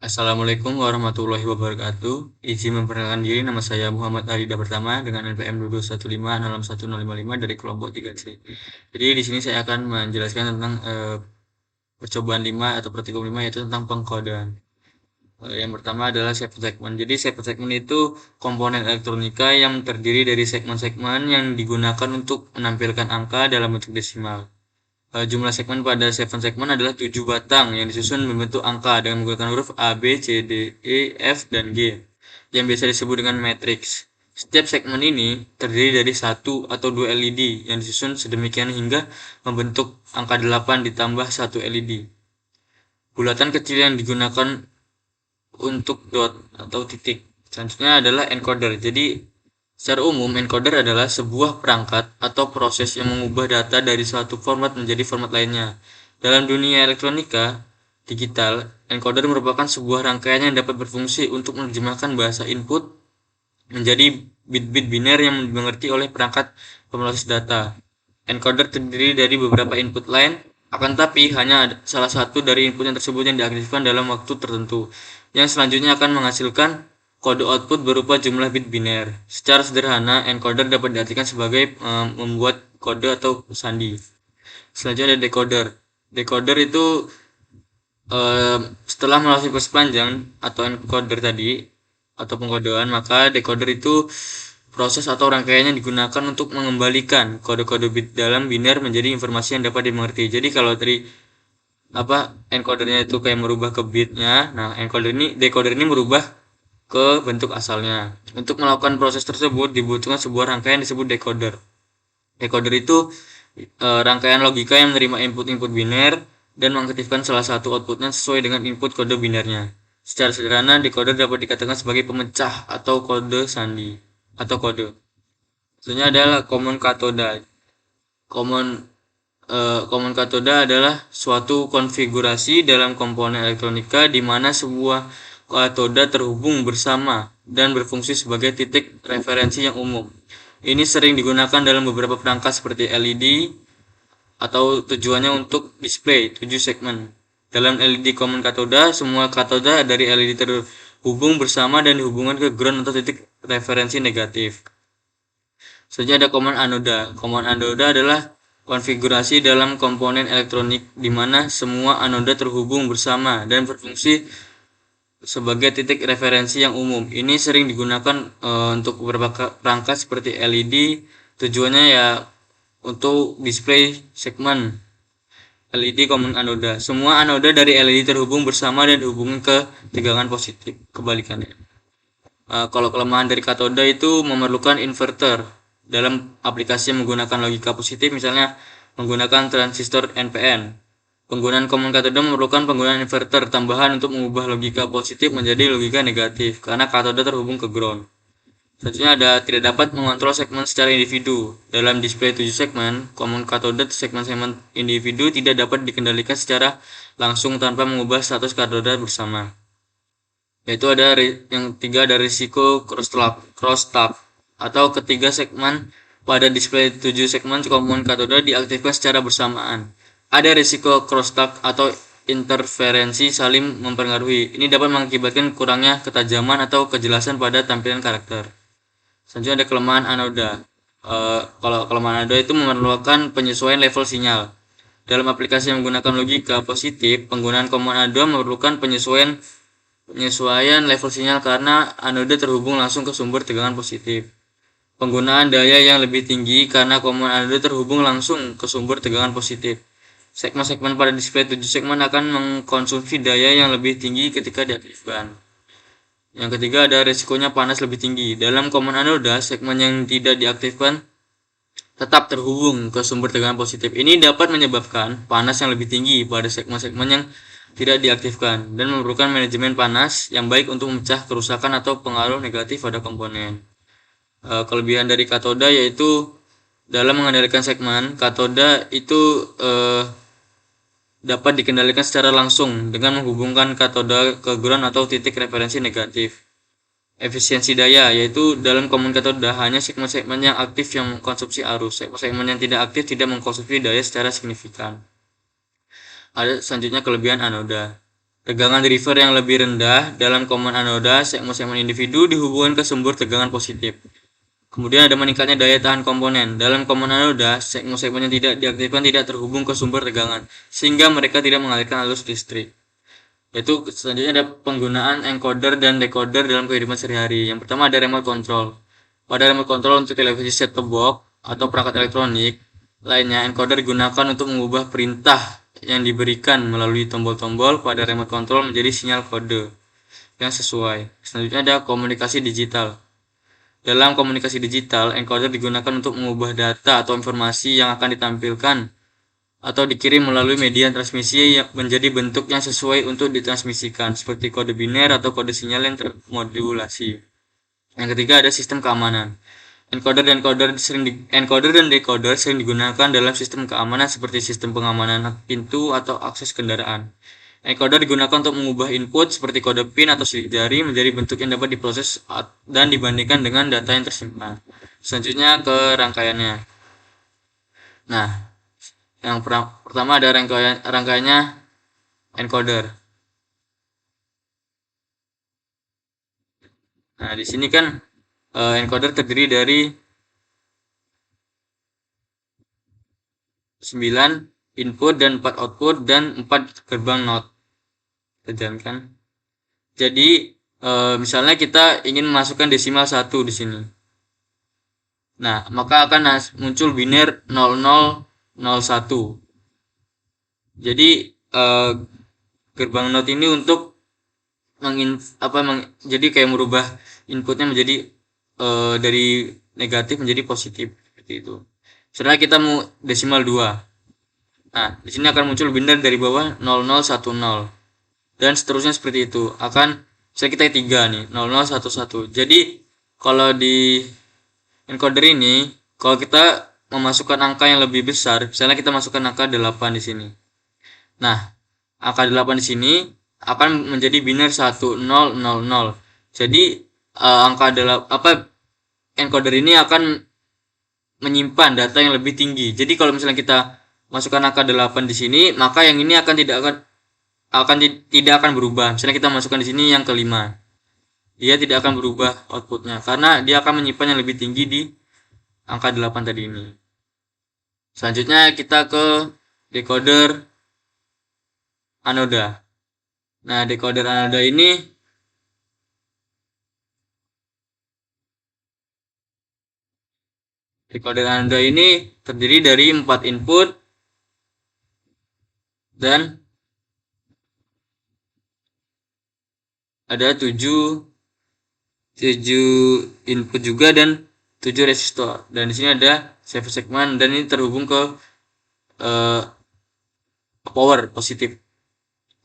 Assalamualaikum warahmatullahi wabarakatuh. Izin memperkenalkan diri, nama saya Muhammad Arida Pertama dengan NPM 215601055 dari kelompok 3C. Jadi di sini saya akan menjelaskan tentang percobaan 5 atau praktikum 5 yaitu tentang pengkodean. Yang pertama adalah save segment. Jadi save segment itu komponen elektronika yang terdiri dari segmen-segmen yang digunakan untuk menampilkan angka dalam bentuk desimal. Jumlah segmen pada 7 segmen adalah 7 batang yang disusun membentuk angka dengan menggunakan huruf A, B, C, D, E, F, dan G yang biasa disebut dengan matriks. Setiap segmen ini terdiri dari satu atau dua LED yang disusun sedemikian hingga membentuk angka 8 ditambah satu LED. Bulatan kecil yang digunakan untuk dot atau titik. Selanjutnya adalah encoder. Jadi secara umum, encoder adalah sebuah perangkat atau proses yang mengubah data dari suatu format menjadi format lainnya. Dalam dunia elektronika digital, encoder merupakan sebuah rangkaian yang dapat berfungsi untuk menerjemahkan bahasa input menjadi bit-bit biner yang dimengerti oleh perangkat pemroses data. Encoder terdiri dari beberapa input lain, akan tapi hanya salah satu dari input yang tersebut yang diaktifkan dalam waktu tertentu, yang selanjutnya akan menghasilkan kode output berupa jumlah bit biner. Secara sederhana, encoder dapat diartikan sebagai membuat kode atau sandi. Selanjutnya ada decoder. Decoder itu setelah melalui proses panjang atau encoder tadi atau pengkodean, maka decoder itu proses atau rangkaian yang digunakan untuk mengembalikan kode-kode bit dalam biner menjadi informasi yang dapat dimengerti. Jadi kalau tadi encodernya itu kayak merubah ke bitnya, nah decoder ini merubah ke bentuk asalnya. Untuk melakukan proses tersebut dibutuhkan sebuah rangkaian disebut decoder. Decoder itu rangkaian logika yang menerima input-input biner dan mengaktifkan salah satu outputnya sesuai dengan input kode binernya. Secara sederhana, decoder dapat dikatakan sebagai pemecah atau kode sandi atau kode. Selanjutnya adalah common katoda. Common katoda adalah suatu konfigurasi dalam komponen elektronika di mana sebuah katoda terhubung bersama dan berfungsi sebagai titik referensi yang umum. Ini sering digunakan dalam beberapa perangkat seperti LED atau tujuannya untuk display 7 segmen. Dalam LED common katoda, semua katoda dari LED terhubung bersama dan dihubungkan ke ground atau titik referensi negatif. Selanjutnya ada common anoda. Common anoda adalah konfigurasi dalam komponen elektronik di mana semua anoda terhubung bersama dan berfungsi sebagai titik referensi yang umum. Ini sering digunakan untuk beberapa perangkat seperti LED. Tujuannya ya untuk display segmen LED common anoda. Semua anoda dari LED terhubung bersama dan dihubungkan ke tegangan positif. Kebalikannya. Kalau kelemahan dari katoda itu memerlukan inverter dalam aplikasi yang menggunakan logika positif, misalnya menggunakan transistor NPN. Penggunaan common katoda memerlukan penggunaan inverter tambahan untuk mengubah logika positif menjadi logika negatif karena katoda terhubung ke ground. Selanjutnya ada tidak dapat mengontrol segmen secara individu. Dalam display 7 segmen, common katoda segmen-segmen individu tidak dapat dikendalikan secara langsung tanpa mengubah status katoda bersama. Yaitu yang ketiga ada risiko crosstalk atau ketiga segmen pada display 7 segmen common katoda diaktifkan secara bersamaan. Ada risiko crosstalk atau interferensi saling mempengaruhi. Ini dapat mengakibatkan kurangnya ketajaman atau kejelasan pada tampilan karakter. Selanjutnya ada kelemahan anoda. Kalau kelemahan anoda itu memerlukan penyesuaian level sinyal. Dalam aplikasi yang menggunakan logika positif, penggunaan common anoda memerlukan penyesuaian level sinyal karena anoda terhubung langsung ke sumber tegangan positif. Penggunaan daya yang lebih tinggi karena common anoda terhubung langsung ke sumber tegangan positif. Segmen-segmen pada display 7 segmen akan mengkonsumsi daya yang lebih tinggi ketika diaktifkan. Yang ketiga ada resikonya panas lebih tinggi. Dalam common anoda, segmen yang tidak diaktifkan tetap terhubung ke sumber tegangan positif. Ini dapat menyebabkan panas yang lebih tinggi pada segmen-segmen yang tidak diaktifkan dan memerlukan manajemen panas yang baik untuk memecah kerusakan atau pengaruh negatif pada komponen. Kelebihan dari katoda yaitu dalam mengendalikan segmen, katoda itu dapat dikendalikan secara langsung dengan menghubungkan katoda ke ground atau titik referensi negatif. Efisiensi daya yaitu dalam common katoda hanya segmen-segmen yang aktif yang mengkonsumsi arus. Segmen yang tidak aktif tidak mengkonsumsi daya secara signifikan. Ada selanjutnya kelebihan anoda. Tegangan river yang lebih rendah dalam common anoda, segmen-segmen individu dihubungkan ke sumber tegangan positif. Kemudian ada meningkatnya daya tahan komponen. Dalam common anoda, segmen-segmen yang tidak diaktifkan tidak terhubung ke sumber tegangan, sehingga mereka tidak mengalirkan arus listrik. Yaitu selanjutnya ada penggunaan encoder dan decoder dalam kehidupan sehari-hari. Yang pertama ada remote control. Pada remote control untuk televisi set-top box atau perangkat elektronik lainnya, encoder digunakan untuk mengubah perintah yang diberikan melalui tombol-tombol pada remote control menjadi sinyal kode yang sesuai. Selanjutnya ada komunikasi digital. Dalam komunikasi digital, encoder digunakan untuk mengubah data atau informasi yang akan ditampilkan atau dikirim melalui media transmisi yang menjadi bentuk yang sesuai untuk ditransmisikan, seperti kode biner atau kode sinyal yang termodulasi. Yang ketiga ada sistem keamanan. Encoder dan decoder sering digunakan dalam sistem keamanan seperti sistem pengamanan pintu atau akses kendaraan. Encoder digunakan untuk mengubah input seperti kode PIN atau sidik jari menjadi bentuk yang dapat diproses dan dibandingkan dengan data yang tersimpan. Selanjutnya ke rangkaiannya. Nah, yang pertama ada rangkaiannya encoder. Nah, di sini kan encoder terdiri dari 9 input dan 4 output dan 4 gerbang NOT. Kan? Jadi misalnya kita ingin memasukkan desimal 1 di sini. Nah, maka akan muncul biner 0001. Jadi gerbang NOT ini untuk jadi kayak merubah inputnya menjadi dari negatif menjadi positif seperti itu. Setelah kita mau desimal 2. Nah, di sini akan muncul biner dari bawah 0010 dan seterusnya seperti itu. Saya kita 3 nih, 0011. Jadi kalau di encoder ini, kalau kita memasukkan angka yang lebih besar, misalnya kita masukkan angka 8 di sini. Nah, angka 8 di sini akan menjadi biner 1000. Jadi angka encoder ini akan menyimpan data yang lebih tinggi. Jadi kalau misalnya kita masukkan angka 8 di sini, maka yang ini tidak akan berubah. Misalnya kita masukkan di sini yang kelima, dia tidak akan berubah outputnya karena dia akan menyimpan yang lebih tinggi di angka 8 tadi ini. Selanjutnya kita ke decoder anoda. Nah, decoder anoda ini terdiri dari 4 input dan ada 7 input juga dan 7 resistor. Dan di sini ada 7 segmen dan ini terhubung ke power positif.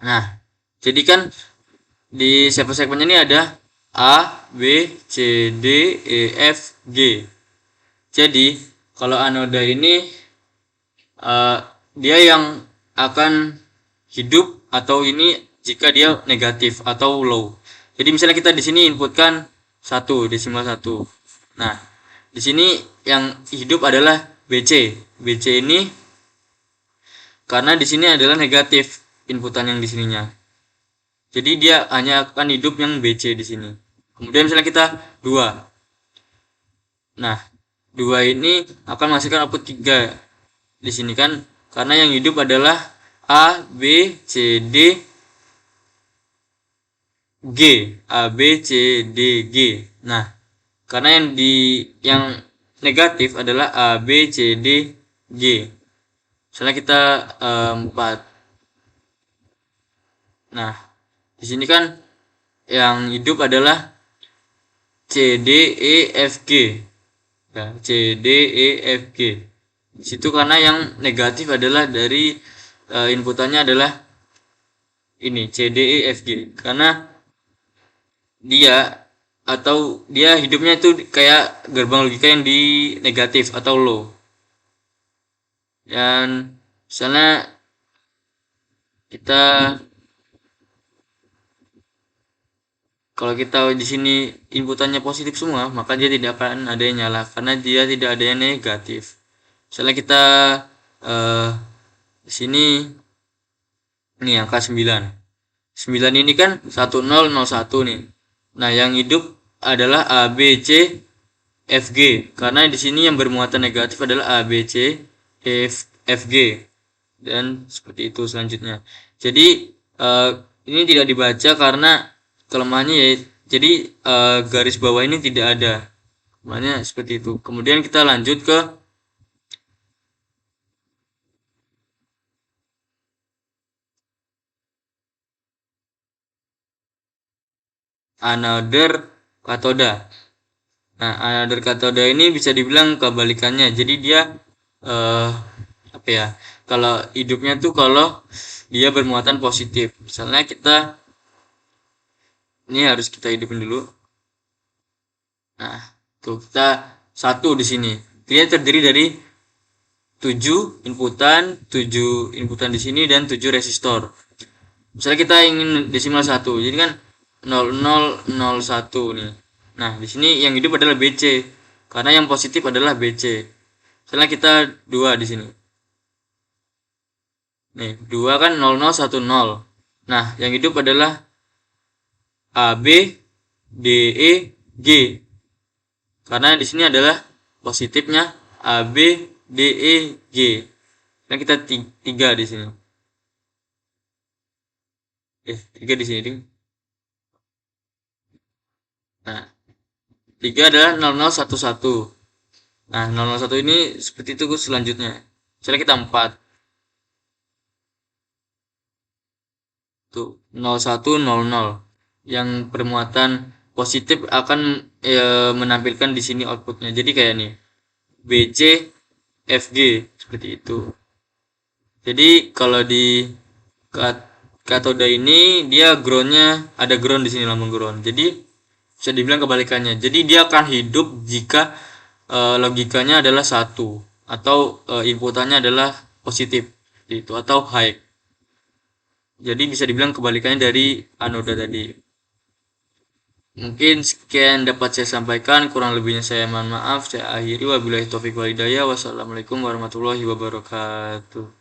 Nah, jadi kan di 7 segmen ini ada A, B, C, D, E, F, G. Jadi kalau anoda ini dia yang akan hidup atau ini jika dia negatif atau low. Jadi misalnya kita di sini inputkan 1 desimal 1. Nah, di sini yang hidup adalah BC. BC ini karena di sini adalah negatif inputan yang di sininya. Jadi dia hanya akan hidup yang BC di sini. Kemudian misalnya kita 2. Nah, 2 ini akan menghasilkan output 3 di sini kan, karena yang hidup adalah A, B, C, D, G. A, B, C, D, G. Nah, karena yang negatif adalah A, B, C, D, G. Misalnya kita 4. Nah, di sini kan yang hidup adalah C, D, E, F, G. Nah, C, D, E, F, G. Di situ karena yang negatif adalah dari inputannya adalah ini C, D, E, F, G. Karena dia hidupnya itu kayak gerbang logika yang di negatif atau low. Dan misalnya kalau kita di sini inputannya positif semua, maka dia tidak akan ada yang nyala karena dia tidak ada yang negatif. Misalnya kita di sini ini angka 9. 9 ini kan 1001 nih. Nah, yang hidup adalah A, B, C, F, G. Karena di sini yang bermuatan negatif adalah A, B, C, F, G. Dan seperti itu selanjutnya. Jadi ini tidak dibaca karena kelemahannya ya. Jadi garis bawah ini tidak ada. Makanya seperti itu. Kemudian kita lanjut ke another katoda. Nah, another katoda ini bisa dibilang kebalikannya. Jadi dia apa ya? Kalau hidupnya tuh kalau dia bermuatan positif. Misalnya kita ini harus kita hidupin dulu. Nah, tuh kita satu di sini. Dia terdiri dari 7 inputan di sini dan 7 resistor. Misalnya kita ingin desimal 1, jadi kan 0001 nih. Nah, di sini yang hidup adalah BC karena yang positif adalah BC. Misalnya kita 2 di sini. Nih, 2 kan 0010. Nah, yang hidup adalah AB, DE, G. Karena di sini adalah positifnya AB, DE, G. Nah, kita 3 di sini. 3 di sini. Nah, 3 adalah 0011. Nah, 001 ini seperti itu selanjutnya. Misalnya kita 4. Tuh, 0100. Yang bermuatan positif akan menampilkan di sini outputnya. Jadi kayak nih. BC FG seperti itu. Jadi kalau di katoda ini dia groundnya ada ground di sini, lambang ground. Jadi bisa dibilang kebalikannya. Jadi dia akan hidup jika logikanya adalah 1 atau inputannya adalah positif itu atau high. Jadi bisa dibilang kebalikannya dari anoda tadi. Mungkin sekian dapat saya sampaikan, kurang lebihnya saya mohon maaf. Saya akhiri, wabillahi taufiq wal hidayah. Wassalamualaikum warahmatullahi wabarakatuh.